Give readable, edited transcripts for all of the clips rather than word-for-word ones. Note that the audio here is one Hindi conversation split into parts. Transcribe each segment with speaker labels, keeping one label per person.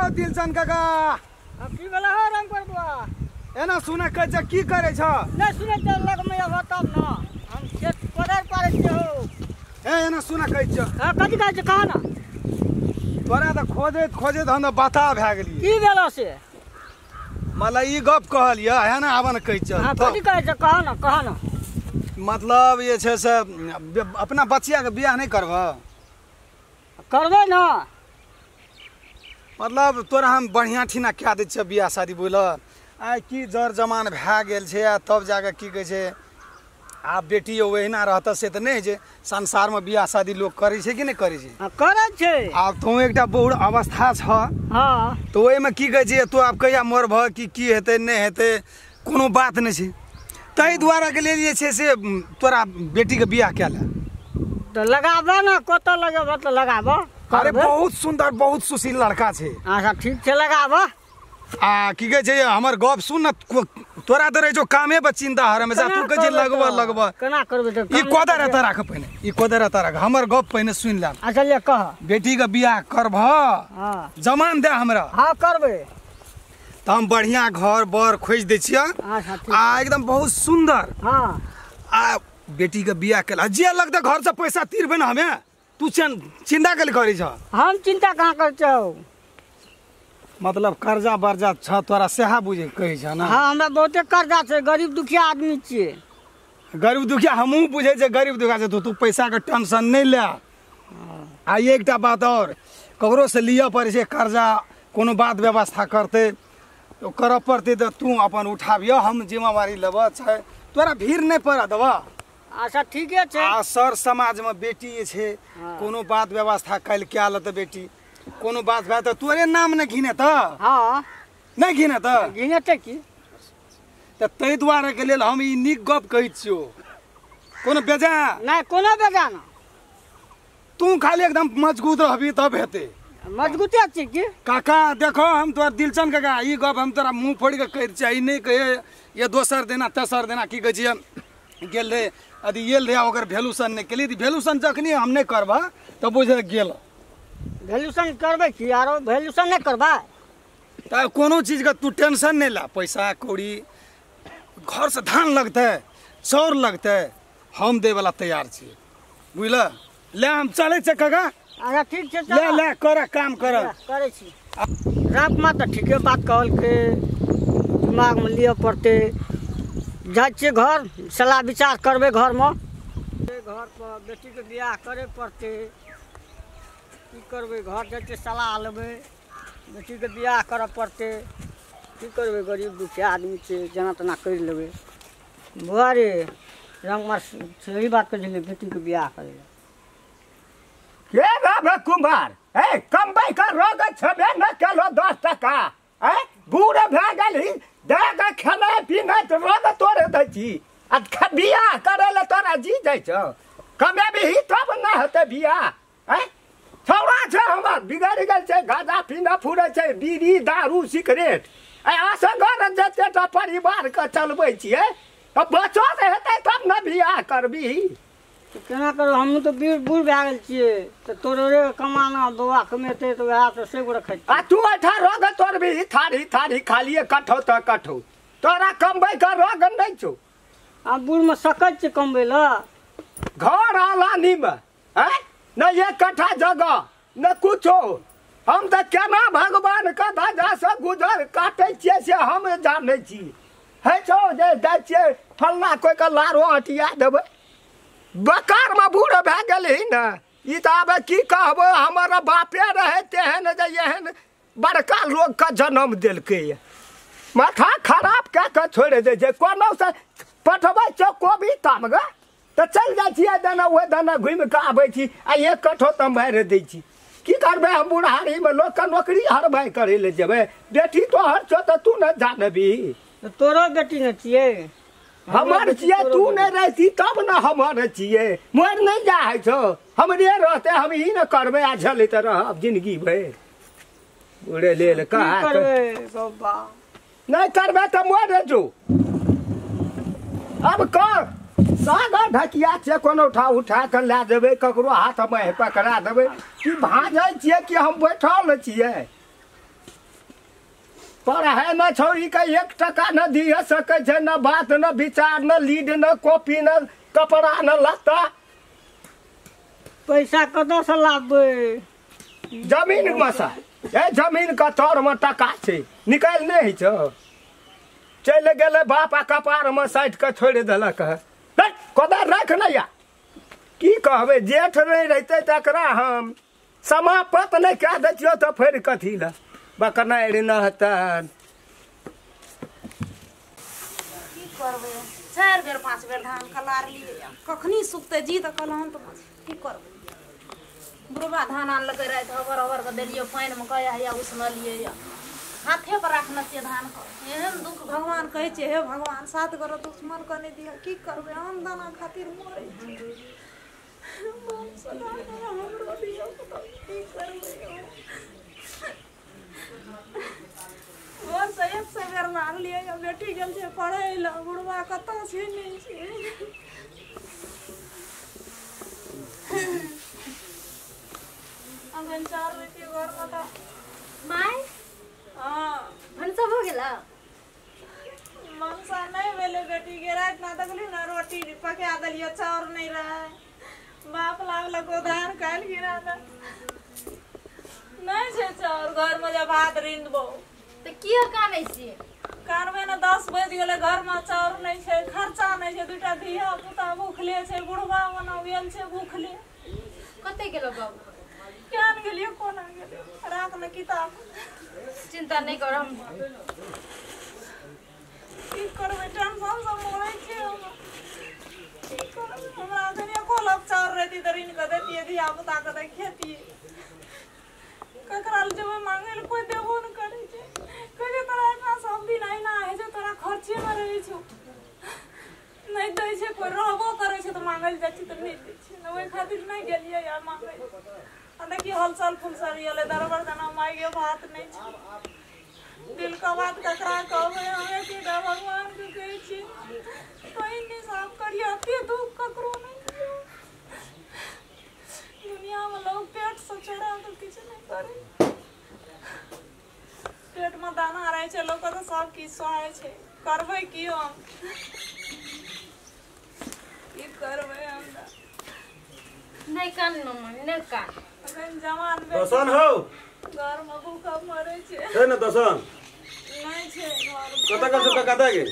Speaker 1: हो दिलचन काका
Speaker 2: की भेला हो रंग पर बुआ
Speaker 1: एना सुने कहै छ की करे छ
Speaker 2: नै सुने त लग में अब तब न हम खेत पड़र पारे छ हो
Speaker 1: एना सुने कहै छ
Speaker 2: हां कथि कहै छ कहा न
Speaker 1: तोरा त खोजैत खोजैत हम बता भए गेली
Speaker 2: की भेला से
Speaker 1: मलाई ई गप कहलिया है ना आवन कहै छ
Speaker 2: हां कथि कहै छ कहा न
Speaker 1: मतलब ये छै से अपना बच्चिया के बियाह नहीं करबा
Speaker 2: करबे न
Speaker 1: मतलब तोरा हम बढ़िया ठिना क्या दै छ बियाह शादी बोल आइ की जर जमान भए गेल छै तब जाके की कहै छै आ बेटी ओहिना रहत से त नहीं जे संसार में बियाह शादी लोग करै छै कि नहीं करै छै
Speaker 2: करे छै
Speaker 1: आब तू एकटा बूढ़ अवस्था छ
Speaker 2: हां
Speaker 1: तो ओइ में की कहै छै तू आब कहिया मरभ की हेतै नहीं हेतै कोनो बात नहीं छै तै द्वारा के लेल जे छै से तोरा बेटी के बियाह केला
Speaker 2: तो लगाबा न कत लगाबा त लगाबा
Speaker 1: अरे बहुत सुंदर बहुत सुशील लड़का छै
Speaker 2: अच्छा ठीक छै लगाबा
Speaker 1: आ की कहै छै हमर गप सुन न तोरा त रहे जो कामे पर चिंता हर में जा तू कहै छै लगबा
Speaker 2: केना करबे त
Speaker 1: ई कोदर एता राख पहिने ई कोदर एता राख हमर गप पहिने सुन ले
Speaker 2: अच्छा ले कह
Speaker 1: बेटी के बियाह करभ
Speaker 2: हां
Speaker 1: जमान दे हमरा
Speaker 2: हां करबे
Speaker 1: त हम बढ़िया घर बर खोज दै छियै
Speaker 2: अच्छा ठीक
Speaker 1: आ एकदम बहुत सुंदर
Speaker 2: हां
Speaker 1: आ बेटी के बियाह केला जे लगता घर से पैसा तीरबे न हमें तू चिंता के करै छ
Speaker 2: हम चिंता कहां कर छौ
Speaker 1: मतलब कर्जा बर्जा छ तोरा सेहा बुझे कहै छ ना
Speaker 2: हां हमरा बहुते कर्जा छै गरीब दुखिया आदमी छियै
Speaker 1: गरीब दुखिया हमहू बुझे छै गरीब दुखिया छै तू पैसा के टेंशन नहीं ले आ एकटा बात और ककरो से लिया पड़े छै कर्जा कोनो बात व्यवस्था करते तो करऽ पड़ते तो तू अपन उठाबियो हम जिम्मेवारी लेब छै तोरा भीड़ नहीं पड़ा देबा
Speaker 2: अच्छा ठीके छै
Speaker 1: आ सर समाज में बेटी छै कोनो बात व्यवस्था कैल क्या लत बेटी कोनो बात भए त तोरे नाम नहीं घिने त
Speaker 2: हां
Speaker 1: नहीं घिने त
Speaker 2: घिने त की
Speaker 1: त तै द्वारा के लेल हम ई नीक गप कहै छियो कोनो बेजा
Speaker 2: नहीं कोनो बेजा न
Speaker 1: तू खाली एकदम मजबूत रहबी तब हेते
Speaker 2: मजबूती छै की
Speaker 1: काका देखो हम तोर दिलचन काका ई गप हम तोरा मुंह फोड़ के कह छै ई नहीं कहे ये दोसर देना तेसर देना की कहै छियै गेल रे यदि येल रे ओकर वैल्यूशन नहीं केली वैल्यूशन जखनी हम नहीं करबा त बुझे गेल
Speaker 2: वैल्यूशन करबे की यारो वैल्यूशन नहीं करबा
Speaker 1: त कोनो चीज का तू टेंशन नहीं ला पैसा कौड़ी घर से धान लगते चाउर लगते हम दे वाला तैयार छी बुझल ले हम चले छ काका
Speaker 2: अच्छा ठीक छै
Speaker 1: ले ले कर काम कर
Speaker 2: करे छी रात में तो ठीके बात कहल के दिमाग में लिया पड़ते जाय छे घर सलाह विचार करबे घर में घर पर बेटी के बियाह करे पड़ते की करबे घर जाते सलाह लेबे बेटी के बियाह करे पड़ते की करबे गरीब दुखिया आदमी छे जना तना कर लेबे बुआ रे रंग मार सही बात कर ले बेटी के बियाह करे
Speaker 3: के बाबा कुमार ए कमाई का रोग छबे न केलो 10 टका ए बूढ़ भए गेली देगा खाना पीना त रोग तोरे दै छी आ बियाह करे ले तोरा जी जाइ छ कमे भी तब न होते बियाह ए छौड़ा छ हमर बिगड़ गेल छै गाजा पीना फुरे छै बीड़ी दारू सिगरेट ए असगर जते टा परिवार के चलबै छियै अब बच्चा हेतै तब न बियाह करबी
Speaker 2: केना करो हम तो बूढ़ भए गेल छियै त तोरे कमाना बौआ कमेते त वएह से सेब रखै
Speaker 3: आ तू अठा रोग तोर भी थारी खालिए कठौ त कठौ तोरा कमबै का रोग नहीं छौ
Speaker 2: आ बूढ़ में सकत छै कमबै ल
Speaker 3: घर आलानी में है न ये कठा जगह न कुछो हम त केना भगवान का धजा से गुजर काटै छियै से हम जानै छी है छौ जे दै छियै फलना कोई का लारो हटिया देबै बेकार में बूढ़ भए गेली न ई त आब की कहबै हमर बापे रहे तेहन जे एहन बड़का लोग का जन्म देलकै माथा खराब कए के छोड़ दे छै कोनो से पठबै छौ कोबी तमग त चल जाइ छियै दना ओहे दना घुमि के आबै छी आ एक कठो तम मारि दै छी की करबै हम बुढ़ारी में लोग का नौकरी हरबाई करे ले जेबै बेटी तोहर छौ त तू न जानबी
Speaker 2: तोरो बेटी न छियै
Speaker 3: हमर छियै तू नहीं रहती तब न हमर छियै मोर नहीं जाइ छौ हमरे रहते हम ही न करबै आ झलैत रहब जिंदगी भर उड़े लेल कहा
Speaker 2: करबै बाबा
Speaker 3: नहीं करबै त मोर जो अब कर सागर ढकिया छे कोनो उठा के ला देबै ककरो हाथ में पकड़ा देबै कि भाजै छियै कि हम बैठल छियै पढ़ाई में छौरी के 1 टका न दिए सकै छै, न बात न विचार न लीड न कॉपी न कपड़ा न लत्ता।
Speaker 2: पैसा कतऽ से लाबबै?
Speaker 3: जमीन में से जमीन के तौर में टका छै, निकाल नहीं छौ। चल गेले बाप आ कपार में साइड के छोड़ देलक है। कोदार रख न या की कहबै, जेठ नहीं रहते तकरा हम समापत नहीं कह दियो तो फिर कथी ल बकनाइर न हतन।
Speaker 4: की करबै, 4 बेर 5 बेर धान कलार लिए कखनी सुखते जी त कलहन त की करबै। बुढ़वा धान आनलकै राति हबर हबर के देलिए पानि में कया या उसनलिए या हाथे पर राखने छियै धान के। एहन दुख भगवान कहै छै, हे भगवान 7 गोरा दुश्मन के नहीं दिया, की करबै, आम दाना खातिर मरै छै। हमरो दियौ त की करबै। और से 100 बेर मार लिए या बेटी गेल छै पढ़ै ला, बुढ़वा कतऽ छै नहीं छै। अगन 4 बेटी घर में त
Speaker 5: माय
Speaker 4: हां
Speaker 5: भनसा हो गेला?
Speaker 4: मनसा नहीं भेले बेटी के। रात ना देखली ना रोटी पका देलिए, चाउर नहीं रहे। बाप लागल गोदान काल गिरा दे नहीं छै चाउर। घर में जब भात रिंदबो
Speaker 5: तो किया कानै छी?
Speaker 4: कानबे न 10 बज गेले, घर में चाउर नहीं छै, खर्चा नहीं छै, 2टा धिया पुता भूखले छै, बुढ़वा बना गेल छै भूखले।
Speaker 5: कते गेलो बाबू?
Speaker 4: केहन गेलिए कोना गेलिए, राख न किताब।
Speaker 5: चिंता नहीं कर, हम
Speaker 4: की करबै, टेंशन से मरै छै हम। की करबै, हमरा कनिया कोलप चाउर रहती त ऋण के देतिए, धिया पुता के दै खेतिए। ककरा ल जेबै मांगे ल, कोई देबो न करै छै। कहै तोरा इतना सब दिन अहिना होइ छै, तोरा खर्चे में रहै छौ, नहीं दै छै। कोई रहबो करै छै त मांगे ल जाइ छै त नहीं दै छै। न ओहि खातिर नहीं गेलिए या मांगे। आ देखिए हलचल फुलसल गेलै, दरबर जना मांगे भात नहीं छै। दिल का बात ककरा कहबै, हमें की भगवान के कहै छी, कहीं नहीं साफ करिए। अते दुख ककरो नहीं दियो। दुनिया में लोग पेट से चढ़ा के किछु नहीं करे। पेट में दाना रहे छै, लोग तो सब किछु सहे छै। करबै की हम, की करबै हम?
Speaker 5: नहीं कान मम्मा, नहीं कान।
Speaker 4: अखन जवान
Speaker 6: दसन हो
Speaker 4: घर में भूखा मरै छै।
Speaker 6: है ना दसन?
Speaker 4: नहीं छै घर में।
Speaker 6: कत कल से कता गे?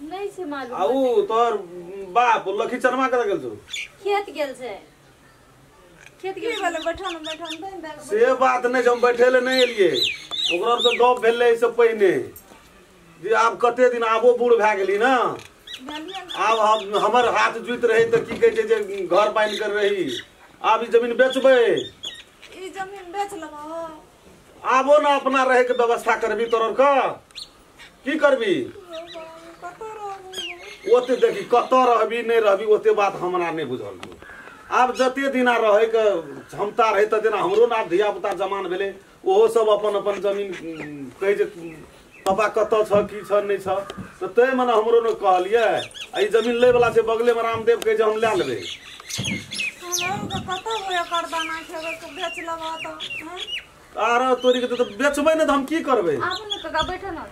Speaker 5: नहीं से मालूम।
Speaker 6: आउ तोर बाप लखी चरमा कत गेल छौ?
Speaker 5: खेत गेल छै। खेत
Speaker 4: की
Speaker 5: गेल
Speaker 4: भेलै, बैठल दैन दे।
Speaker 6: से बात नहीं, हम बैठे ले नहीं एलिए। ओकरा से गप भेलै इससे पहले जे आब कते दिन आबो बूढ़ भए गेली ना, आब हम हमर हाथ जुइत रही त की कहै छै जे घर बांध कर रही। आब ई जमीन बेचबै,
Speaker 4: ई जमीन बेच लेबो।
Speaker 6: आबो ना अपना रहे के व्यवस्था करबी। तोर का की करबी?
Speaker 4: कतऽ रहबै?
Speaker 6: ओते देखी कत रहबी नहीं रहबी ओते बात हमरा नहीं बुझल। आब जते दिना रहे के क्षमता रहे त दिना हमरो ना धिया पुता जमान भेले, ओहो सब अपन अपन जमीन कहै जे पापा कत छ की छ नहीं छ, त तै मने हमरो न कहलिए। ई जमीन लै वाला छै बगले में, रामदेव कहे जे हम ले लेबै।
Speaker 4: हम के कतऽ होय कर दाना खेबै तो बेच लेबो त।
Speaker 6: आर तोरी के त बेचबै ने त हम की करबै?
Speaker 5: आप न कका बैठो ना।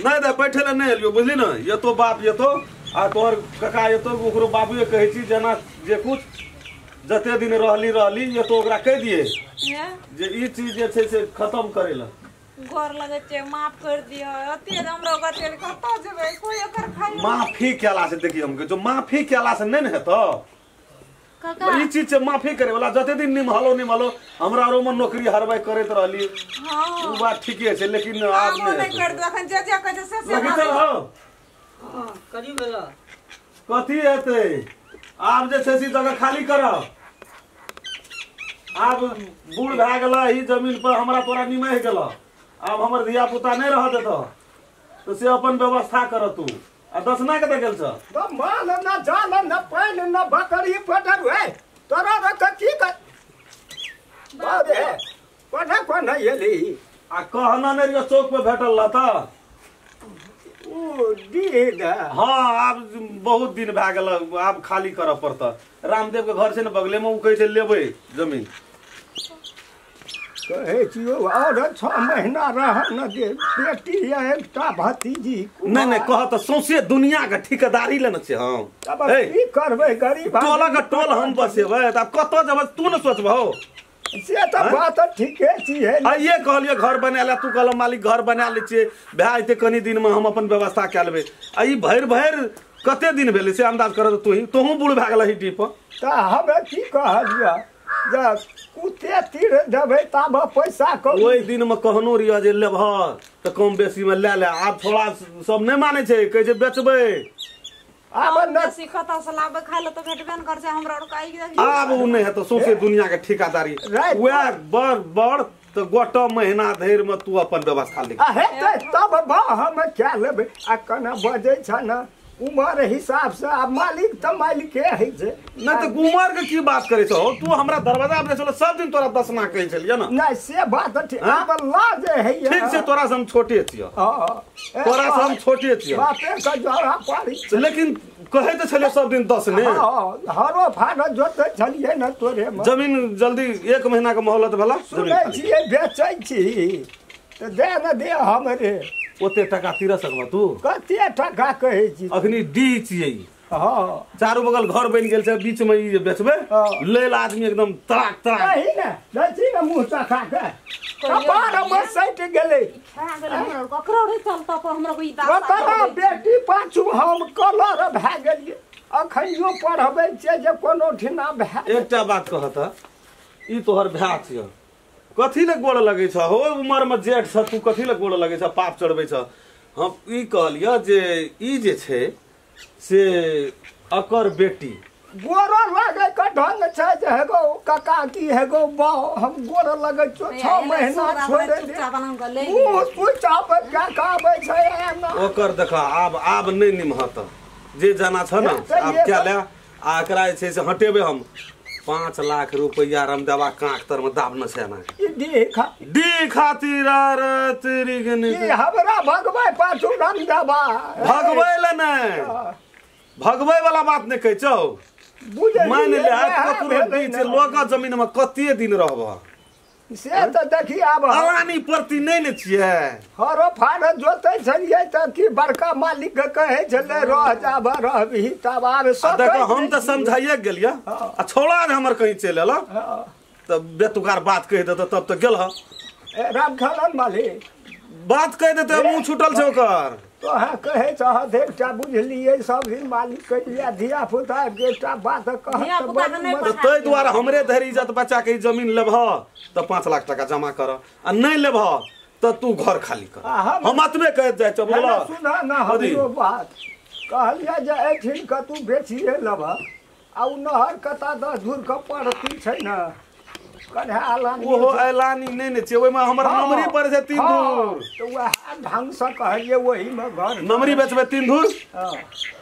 Speaker 6: नहीं दे बैठे ले नहीं एलियो, बुझली ना। ये तो बाप ये तो आ तोहर कका ये तो ओकरो बाबूए कहै छी जेना जे कुछ जते दिन रहली ये तो ओकरा कह दिए
Speaker 4: ये
Speaker 6: जे ई चीज जे छै से खत्म करे ला।
Speaker 4: गोर लगे छै, माफ कर दियो। अते हमरो गते कतऽ जेबै, कोई एकर खाई।
Speaker 6: माफी केला से देखिए हम जो माफी केला से नहीं न हेतो।
Speaker 5: काका
Speaker 6: ई चीज से माफी करे वाला जते दिन निमहलो हमरा रो में नौकरी हरबाई करैत रहली।
Speaker 4: हां
Speaker 6: वो बात ठीके छै, लेकिन आज
Speaker 4: नहीं कर दो। अखन जे कहै छै से
Speaker 6: लगी चल हो
Speaker 2: हां करी बेला
Speaker 6: कथी हेतै? आब जे छै से जगह खाली करब। आब बूढ़ भए गेला, ई जमीन पर हमरा तोरा निमह गेला। आब हमर धिया पुता नहीं रह देत तो से अपन व्यवस्था कर तू। आ दसना कत गेल छ?
Speaker 3: तो माल न जाल न पान न बकरी पटर है तोरा रख की कर बाबे कोना कोना येली
Speaker 6: आ कहना ने रे चौक पे भेटल ला त
Speaker 3: ओ दीद
Speaker 6: हाँ। आब बहुत दिन भए गेल, आब खाली करऽ पड़त। रामदेव के घर छै ने बगले में, उ कहै छै लेबै जमीन।
Speaker 3: कहै छियौ और 6 महीना रह न दे बेटी एकटा भतीजी
Speaker 6: नहीं कह तो सौंसे दुनिया के ठिकेदारी लेने छे हम
Speaker 3: अब की करबै गरीब
Speaker 6: टोला के टोल हम बसेबै त कत जब तू न सोचबहो
Speaker 3: से त बात ठीके छियै
Speaker 6: आइए कहलिए घर बना ले तू कहल मालिक घर बना ले छिए भए जेते कनी दिन में हम अपन व्यवस्था कए लेबै आ ई भरि कते दिन भेलै से अंदाज कर तोहू बूढ़ भए गेलही डी पर
Speaker 3: त हमे की कहलियै जे कुते तीर देबै तब पैसा कौड़ी
Speaker 6: ओहि दिन में कहनो रिया जे लेबह त कम बेसी में ले आब थोड़ा सब नहीं माने छै कहै छै बेचबै
Speaker 3: आब न
Speaker 4: सिखता से लाबे खाय ले तो भेटबे न कर छै हमरा और काई
Speaker 6: आब उ नहीं है तो सौंसे दुनिया के ठिकादारी वह बड़ तो गोट महीना धरि में तू अपन व्यवस्था लिख
Speaker 3: हेतै तब हम क्या लेबै आ कने बजै छ न उमर हिसाब से अब मालिक तो मालिके है छै
Speaker 6: नहीं तो उमर के की बात करे छो तू हमरा दरवाजा पे चलो सब दिन तोरा दसना कहै छलिए ना
Speaker 3: नहीं से बात ठीक आब लाज है
Speaker 6: ठीक से तोरा से हम छोटे छियो तोरा से हम छोटे छियो
Speaker 3: बापे का जरा पारी
Speaker 6: लेकिन कहे तो छले सब दिन 10 ने
Speaker 3: हरो फाड़ जोते छलिए न तोरे
Speaker 6: जमीन जल्दी 1 महीना के मोहलत भेला
Speaker 3: सुनै छियै बेचै छी त दे न दे हमरे
Speaker 6: ओते टका तीर सकबा तू
Speaker 3: कते टका कहै छी
Speaker 6: अखनी डी छियै
Speaker 3: हां
Speaker 6: चारू बगल घर बन गेल छै बीच में ई बेचबे लेल आदमी एकदम तराक
Speaker 3: नहीं न दछि न मुंह चखा के कपार में सट गेलै
Speaker 4: ककरो रे चलता पर हमरा कोई
Speaker 3: बताना बेटी पाछू हम कलर भए गेलिए अखनियो पढ़बै छै जे कोनो ठिना भए
Speaker 6: एकटा बात कहत ई तोहर भए छियो कथी ले गोड़ लगे छ हो उमर में जेठ छ तू कथी ले गोड़ लगे छ पाप चढ़बै छ हम ई कहलिए जे ई जे छै से अकर बेटी
Speaker 3: गोड़ लगे के ढंग छै जे हेगो काका की हेगो बाऊ हम गोड़ लगे 6 महीना छोड़ दे तू चाप क्या कहबै छै
Speaker 6: ओकर देखा आब नहीं निमहत जे जाना छ ना आब क्या ले आ एकरा जे छै से हटेबे हम 5 लाख रुपया रमदेवा कांक तर में दाबना छै ना डी खातिर तेरी गने
Speaker 3: हमरा भगबै पाछू रमदेवा
Speaker 6: भगबै ले नहीं भगबै वाला बात नहीं कहै छौ मान ले ककरो दी छै लोग जमीन में कते दिन रहबा
Speaker 3: से त देखी आब
Speaker 6: अलानी प्रति नहीं ने छियै
Speaker 3: हरो फाड़ जोते छलिए त की बड़का मालिक के कहै छले रह जाब रहबी तब आब सब
Speaker 6: देखो हम त समझाइए गेलिए आ छोड़ा हमर कहीं चल एला त बेतुकार बात कह देत तब त गेल
Speaker 3: ए राम खलन मालिक
Speaker 6: बात कह देते मुंह छूटल छै ओकर
Speaker 3: तो हाँ कहे चाह देखटा बुझलिए सब दिन मालिक कह लिया धिया पुता एकटा बात कहत
Speaker 6: तो तै द्वारा हमरे धरि इज्जत बचा के जमीन लेबह त 5 लाख टका जमा कर आ नहीं लेबह त तू घर खाली कर हम अतबे कह जाय छ बोला
Speaker 3: सुना ना हमरो बात कहलिया जे एठिन क तू बेचिए लेबह आ उ नहर कता 10 धूर क पड़ती छै ना कन्हा आलानी
Speaker 6: ओहो ऐलानी नहीं ने छै ओय में हमर नमरी पर छै 3 धूर
Speaker 3: तो वह ढंग से कहलिए वही में घर
Speaker 6: नमरी बेचबे 3 धूर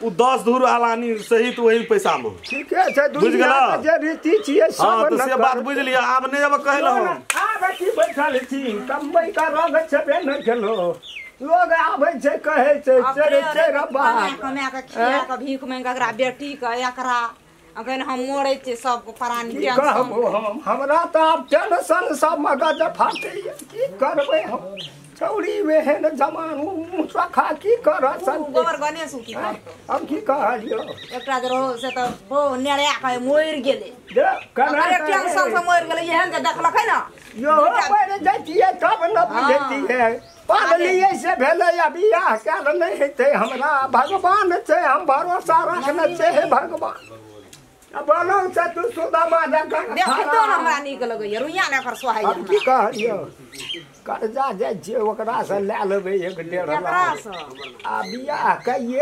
Speaker 6: उ 10 धूर आलानी सहित वही पैसा में
Speaker 3: ठीके छै दुनिया के जे रीति छियै सब
Speaker 6: तो से बात बुझ लिया आब नहीं अब कहलो
Speaker 3: आब की बैठल छी कमबै का रंग छबे न केलो लोग आबै छै कहै छै चरे रब्बा
Speaker 4: कमे के खिया के भीख में एकरा बेटी के एकरा अखन हम मोड़े छै सब प्राणी टेंशन
Speaker 3: हमरा त अब टेंशन सब मगज फाटे की करबै हम चौड़ी में है न जमान मुसखा की कर सन
Speaker 4: गोबर गणेश की
Speaker 3: हम की कहलियो
Speaker 4: एकटा जे रहो से त हो नेड़िया के मोर गेले
Speaker 3: दे कना
Speaker 4: टेंशन से मोर गेले एहन जे देखलकै न
Speaker 3: यो पर जतिए तब न बुझतिए पागलिए से भेलै या बियाह काल नहीं हेतै हमरा भगवान छै हम भरोसा रखने छै हे भगवान अब बोलो से तू सुदामा जका
Speaker 4: देखै तो हमरा नीक लगैया रुइया ने कर सोहाय
Speaker 3: अब की कहलियो कर्जा जे छै ओकरा से ले लेबै 1.5 लाख आ बियाह कइए